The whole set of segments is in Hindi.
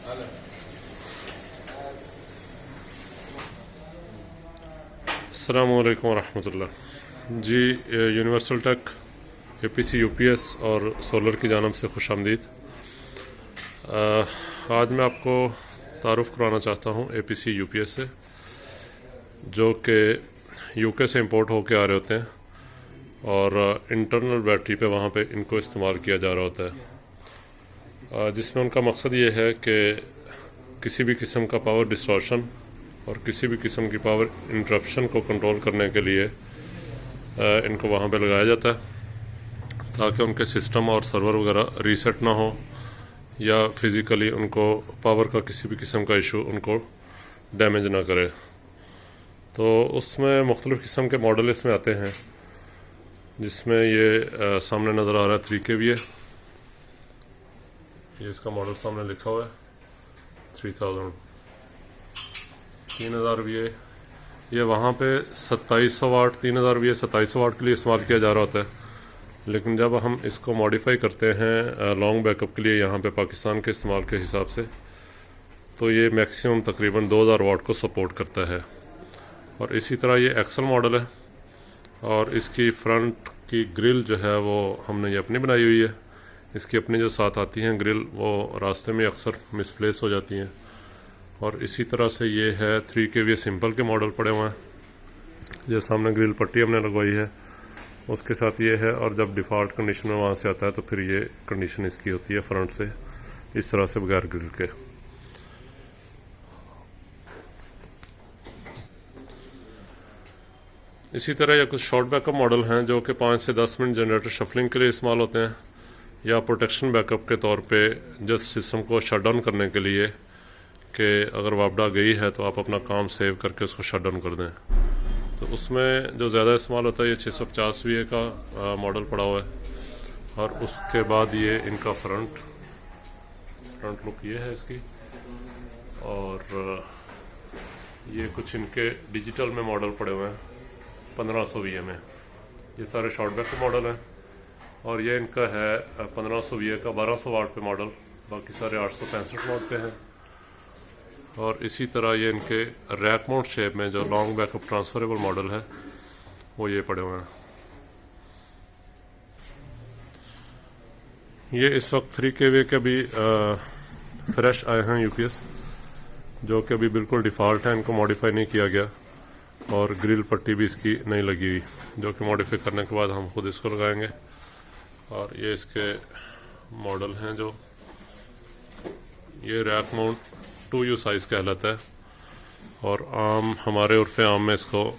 अस्सलाम वालेकुम रहमतुल्लाह जी। यूनिवर्सल टेक एपीसी यूपीएस और सोलर की जानब से खुश आमदीद। आज मैं आपको तारुफ़ कराना चाहता हूँ एपीसी यूपीएस से, जो कि यूके से इंपोर्ट होके आ रहे होते हैं और इंटरनल बैटरी पे वहाँ पे इनको इस्तेमाल किया जा रहा होता है, जिसमें उनका मकसद ये है कि किसी भी किस्म का पावर डिस्टॉर्शन और किसी भी किस्म की पावर इंटरप्शन को कंट्रोल करने के लिए इनको वहाँ पे लगाया जाता है, ताकि उनके सिस्टम और सर्वर वगैरह रीसेट ना हो या फिज़िकली उनको पावर का किसी भी किस्म का इशू उनको डैमेज ना करे। तो उसमें मुख्तलिफ़ किस्म के मॉडल इसमें आते हैं, जिसमें ये सामने नज़र आ रहा है 3kVA। ये इसका मॉडल सामने लिखा हुआ है 3000 VA। ये वहाँ पे 2700 वाट 3000 VA 2700 वाट के लिए इस्तेमाल किया जा रहा होता है, लेकिन जब हम इसको मॉडिफाई करते हैं लॉन्ग बैकअप के लिए यहाँ पे पाकिस्तान के इस्तेमाल के हिसाब से, तो ये मैक्सिमम तकरीबन 2000 वाट को सपोर्ट करता है। और इसी तरह ये एक्सल मॉडल है और इसकी फ्रंट की ग्रिल जो है वो हमने ये अपनी बनाई हुई है। इसकी अपनी जो साथ आती हैं ग्रिल, वो रास्ते में अक्सर मिसप्लेस हो जाती हैं। और इसी तरह से ये है 3kVA सिंपल के मॉडल पड़े हुए हैं। ये सामने ग्रिल पट्टी हमने लगवाई है, उसके साथ ये है। और जब डिफ़ॉल्ट कंडीशन में वहाँ से आता है तो फिर ये कंडीशन इसकी होती है फ्रंट से इस तरह से बगैर ग्रिल के। इसी तरह ये कुछ शॉर्ट बैकअप मॉडल हैं जो कि 5 से 10 मिनट जनरेटर शफलिंग के लिए इस्तेमाल होते हैं, या प्रोटेक्शन बैकअप के तौर पे जस्ट सिस्टम को शट डाउन करने के लिए कि अगर वापडा गई है तो आप अपना काम सेव करके उसको शट डाउन कर दें। तो उसमें जो ज़्यादा इस्तेमाल होता है ये 650 VA का मॉडल पड़ा हुआ है। और उसके बाद ये इनका फ्रंट लुक ये है इसकी। और ये कुछ इनके डिजिटल में मॉडल पड़े हुए हैं 1500 VA में। ये सारे शॉर्ट बैक मॉडल हैं। और ये इनका है 1500 VA का 1200 वाट पे मॉडल, बाकी सारे 865 वाट पे हैं। और इसी तरह ये इनके रैक माउंट शेप में जो लॉन्ग बैकअप ट्रांसफरेबल मॉडल है वो ये पड़े हुए हैं। ये इस वक्त 3kVA के भी फ्रेश आए हैं यूपीएस, जो कि अभी बिल्कुल डिफ़ॉल्ट है, इनको मॉडिफाई नहीं किया गया। और ग्रिल पट्टी भी इसकी नहीं लगी हुई, जो कि मॉडिफाई करने के बाद हम खुद इसको लगाएंगे। और ये इसके मॉडल हैं जो ये रैक माउंट 2U साइज़ कहलाता है। और आम हमारे उर्फ़ आम में इसको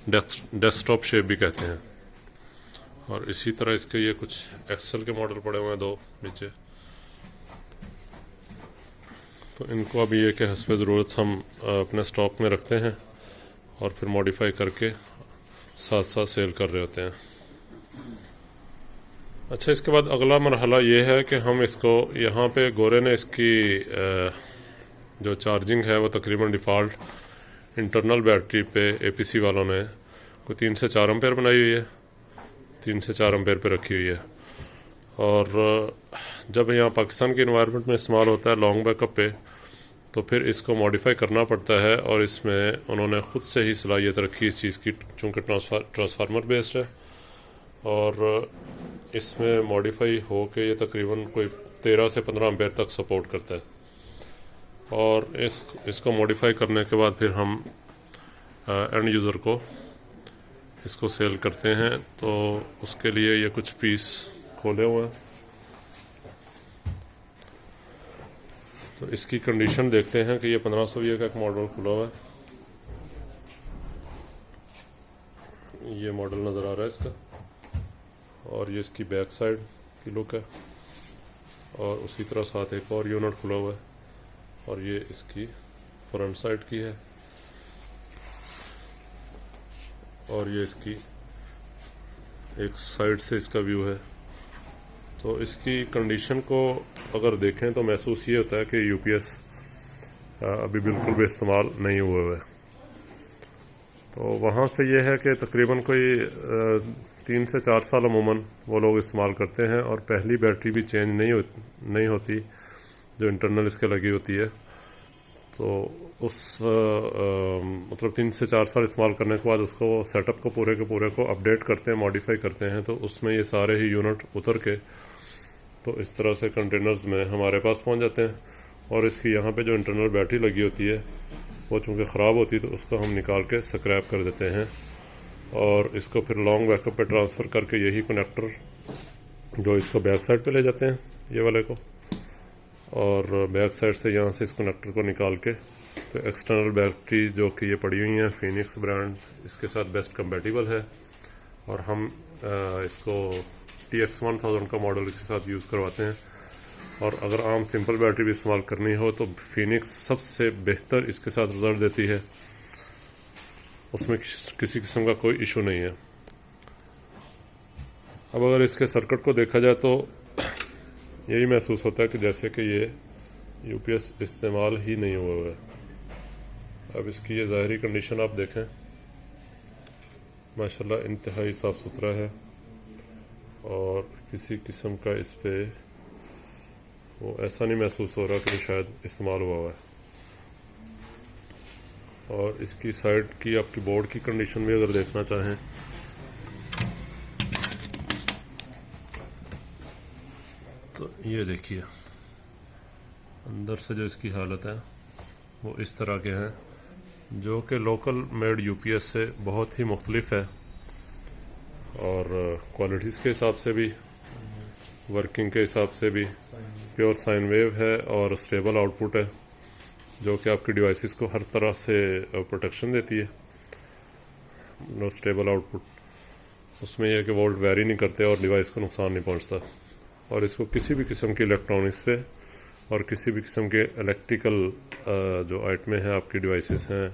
डेस्कटॉप शेप भी कहते हैं। और इसी तरह इसके ये कुछ एक्सेल के मॉडल पड़े हुए हैं 2 नीचे। तो इनको अभी ये कि हस्बे ज़रूरत हम अपने स्टॉक में रखते हैं और फिर मॉडिफाई करके साथ साथ सेल कर रहे होते हैं। अच्छा, इसके बाद अगला मरहला ये है कि हम इसको यहाँ पे गोरे ने इसकी जो चार्जिंग है वो तकरीबन डिफ़ॉल्ट इंटरनल बैटरी पे एपीसी वालों ने कोई 3 से 4 एम्पेयर बनाई हुई है, 3 से 4 एम्पेयर पे रखी हुई है। और जब यहाँ पाकिस्तान के इन्वायरमेंट में इस्तेमाल होता है लॉन्ग बैकअप पे, तो फिर इसको मॉडिफाई करना पड़ता है। और इसमें उन्होंने ख़ुद से ही सलाहियत रखी इस चीज़ की, चूँकि ट्रांसफार्मर बेस्ड है। और इसमें मॉडिफाई हो के ये तकरीबन कोई 13 से 15 एम्पेयर तक सपोर्ट करता है। और इसको मॉडिफाई करने के बाद फिर हम एंड यूज़र को इसको सेल करते हैं। तो उसके लिए ये कुछ पीस खोले हुए हैं। तो इसकी कंडीशन देखते हैं कि ये 1500 VA का एक मॉडल खुला हुआ है। ये मॉडल नज़र आ रहा है इसका। और ये इसकी बैक साइड की लुक है। और उसी तरह साथ एक और यूनिट खुला हुआ है। और ये इसकी फ्रंट साइड की है। और ये इसकी एक साइड से इसका व्यू है। तो इसकी कंडीशन को अगर देखें तो महसूस ये होता है कि यूपीएस अभी बिल्कुल भी इस्तेमाल नहीं हुए हुए। तो वहाँ से ये है कि तकरीबन कोई 3 से 4 साल अमूमन वो लोग इस्तेमाल करते हैं। और पहली बैटरी भी चेंज नहीं होती जो इंटरनल इसके लगी होती है। तो उस मतलब 3 से 4 साल इस्तेमाल करने के बाद उसको सेटअप को पूरे के पूरे को अपडेट करते हैं, मॉडिफाई करते हैं, तो उसमें ये सारे ही यूनिट उतर के तो इस तरह से कंटेनर्स में हमारे पास पहुंच जाते हैं। और इसकी यहाँ पे जो इंटरनल बैटरी लगी होती है वो चूँकि ख़राब होती है तो उसको हम निकाल के स्क्रैप कर देते हैं और इसको फिर लॉन्ग बैकअप पे ट्रांसफ़र करके यही कनेक्टर जो इसको बैक साइड पे ले जाते हैं ये वाले को, और बैक साइड से यहाँ से इस कनेक्टर को निकाल के तो एक्सटर्नल बैटरी जो कि ये पड़ी हुई हैं फिनिक्स ब्रांड इसके साथ बेस्ट कंपेटिबल है और हम इसको TX1000 का मॉडल इसके साथ यूज़ करवाते हैं। और अगर आम सिंपल बैटरी भी इस्तेमाल करनी हो तो फिनिक्स सबसे बेहतर इसके साथ रिजल्ट देती है, उसमें किसी किस्म का कोई इशू नहीं है। अब अगर इसके सर्किट को देखा जाए तो यही महसूस होता है कि जैसे कि ये UPS इस्तेमाल ही नहीं हुआ है। अब इसकी ये ज़ाहरी कंडीशन आप देखें, माशाल्लाह इंतहाई साफ़ सुथरा है और किसी किस्म का इस पे वो ऐसा नहीं महसूस हो रहा कि शायद इस्तेमाल हुआ है। और इसकी साइड की आपकी बोर्ड की कंडीशन भी अगर देखना चाहें तो ये देखिए अंदर से जो इसकी हालत है वो इस तरह के हैं, जो कि लोकल मेड UPS से बहुत ही मुख्तलिफ है और क्वालिटीज़ के हिसाब से भी, वर्किंग के हिसाब से भी प्योर साइन वेव है और स्टेबल आउटपुट है जो कि आपकी डिवाइसेस को हर तरह से प्रोटेक्शन देती है। नो स्टेबल आउटपुट उसमें यह है कि वोल्ट वेरी नहीं करते और डिवाइस को नुकसान नहीं पहुंचता और इसको किसी भी किस्म की इलेक्ट्रॉनिक्स पे और किसी भी किस्म के इलेक्ट्रिकल जो आइटमें हैं आपकी डिवाइसेस हैं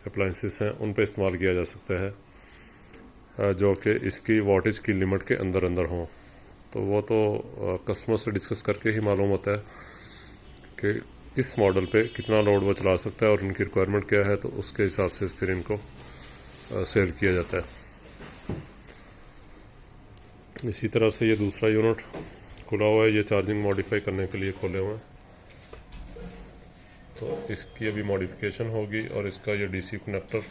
अप्लाइंसेस हैं उन पे इस्तेमाल किया जा सकता है जो कि इसकी वाटेज की लिमिट के अंदर अंदर हों। तो वो तो कस्टमर से डिस्कस करके ही मालूम होता है कि इस मॉडल पे कितना लोड वो चला सकता है और उनकी रिक्वायरमेंट क्या है, तो उसके हिसाब से फिर इनको सेल किया जाता है। इसी तरह से ये दूसरा यूनिट खुला हुआ है, ये चार्जिंग मॉडिफाई करने के लिए खोले हुए हैं। तो इसकी अभी मॉडिफिकेशन होगी और इसका ये DC कनेक्टर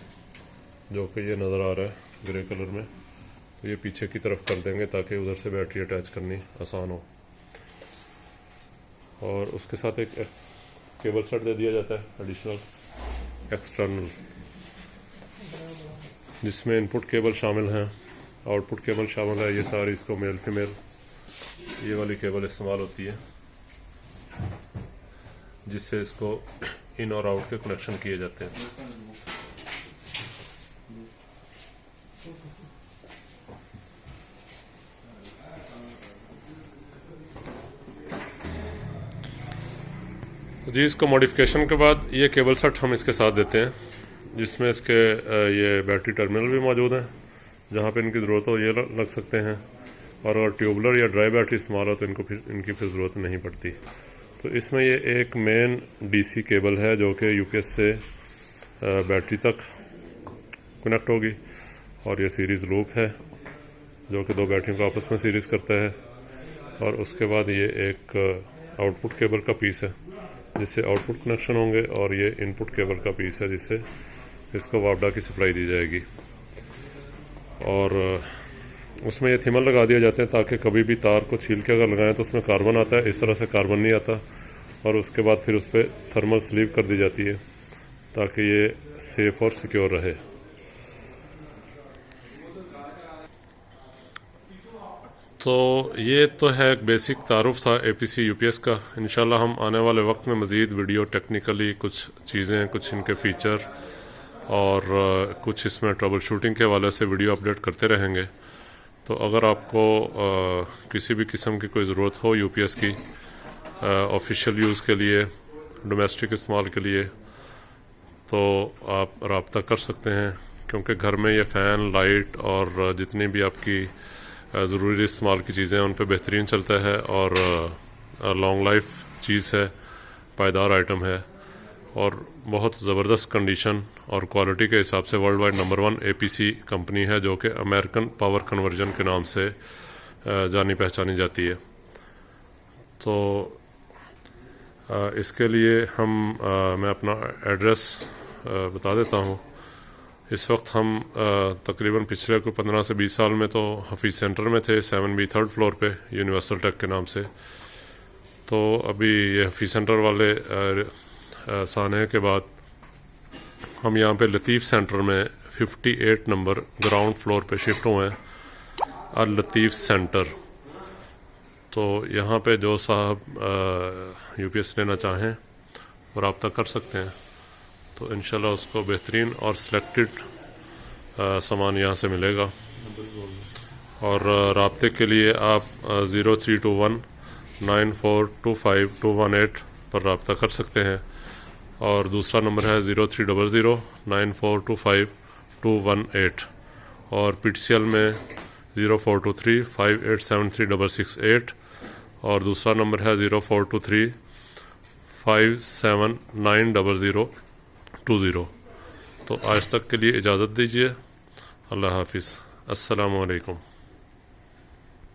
जो कि ये नज़र आ रहा है ग्रे कलर में, तो ये पीछे की तरफ कर देंगे ताकि उधर से बैटरी अटैच करनी आसान हो। और उसके साथ एक केबल सेट दे दिया जाता है एडिशनल एक्सटर्नल, जिसमें इनपुट केबल शामिल हैं, आउटपुट केबल शामिल है। ये सारी इसको मेल फीमेल ये वाली केबल इस्तेमाल होती है जिससे इसको इन और आउट के कनेक्शन किए जाते हैं। जी इसको मॉडिफिकेशन के बाद ये केबल सेट हम इसके साथ देते हैं जिसमें इसके ये बैटरी टर्मिनल भी मौजूद हैं, जहाँ पे इनकी ज़रूरत हो ये लग सकते हैं। और अगर ट्यूबलर या ड्राई बैटरी इस्तेमाल हो तो इनकी फिर ज़रूरत नहीं पड़ती। तो इसमें ये एक मेन DC केबल है जो कि UPS से बैटरी तक कनेक्ट होगी और ये सीरीज़ लूप है जो कि दो बैटरियों को आपस में सीरीज़ करता है। और उसके बाद ये एक आउटपुट केबल का पीस है जिससे आउटपुट कनेक्शन होंगे और ये इनपुट केबल का पीस है जिससे इसको वापडा की सप्लाई दी जाएगी। और उसमें ये थिमर लगा दिया जाते हैं ताकि कभी भी तार को छील के अगर लगाएं तो उसमें कार्बन आता है, इस तरह से कार्बन नहीं आता। और उसके बाद फिर उस पर थर्मल स्लीव कर दी जाती है ताकि ये सेफ और सिक्योर रहे। तो ये तो है एक बेसिक तारुफ था APC UPS का। इंशाल्लाह हम आने वाले वक्त में मज़ीद वीडियो टेक्निकली कुछ चीज़ें, कुछ इनके फ़ीचर और कुछ इसमें ट्रबल शूटिंग के हवाले से वीडियो अपडेट करते रहेंगे। तो अगर आपको किसी भी किस्म की कोई ज़रूरत हो UPS की ऑफिशियल यूज़ के लिए, डोमेस्टिक इस्तेमाल के लिए, तो आप रब्ता कर सकते हैं क्योंकि घर में ये फ़ैन, लाइट और जितनी भी आपकी ज़रूरी इस्तेमाल की चीज़ें हैं उन पे बेहतरीन चलता है और लॉन्ग लाइफ चीज़ है, पायदार आइटम है और बहुत ज़बरदस्त कंडीशन और क्वालिटी के हिसाब से world wide number 1 APC company है जो कि अमेरिकन पावर कन्वर्जन के नाम से जानी पहचानी जाती है। तो इसके लिए मैं अपना एड्रेस बता देता हूँ। इस वक्त हम तकरीबन पिछले कोई 15 से 20 साल में तो हफीज़ सेंटर में थे, 7B 3rd फ्लोर पे, यूनिवर्सल टेक के नाम से। तो अभी ये हफीज़ सेंटर वाले साने के बाद हम यहाँ पे लतीफ़ सेंटर में 58 नंबर ग्राउंड फ्लोर पे शिफ्ट हुए हैं, अल लतीफ़ सेंटर। तो यहाँ पे जो साहब UPS लेना चाहें वो रब्ता कर सकते हैं, तो इंशाल्लाह उसको बेहतरीन और सिलेक्टेड सामान यहाँ से मिलेगा। और राब्ते के लिए आप 0321 9425 218 पर रब्ता कर सकते हैं। और दूसरा नंबर है 0300 9425 218। और PTCL में 0423 5873 और दूसरा नंबर है 0423 579020। तो आज तक के लिए इजाज़त दीजिए। अल्लाह हाफिज़। अस्सलामु अलैकुम।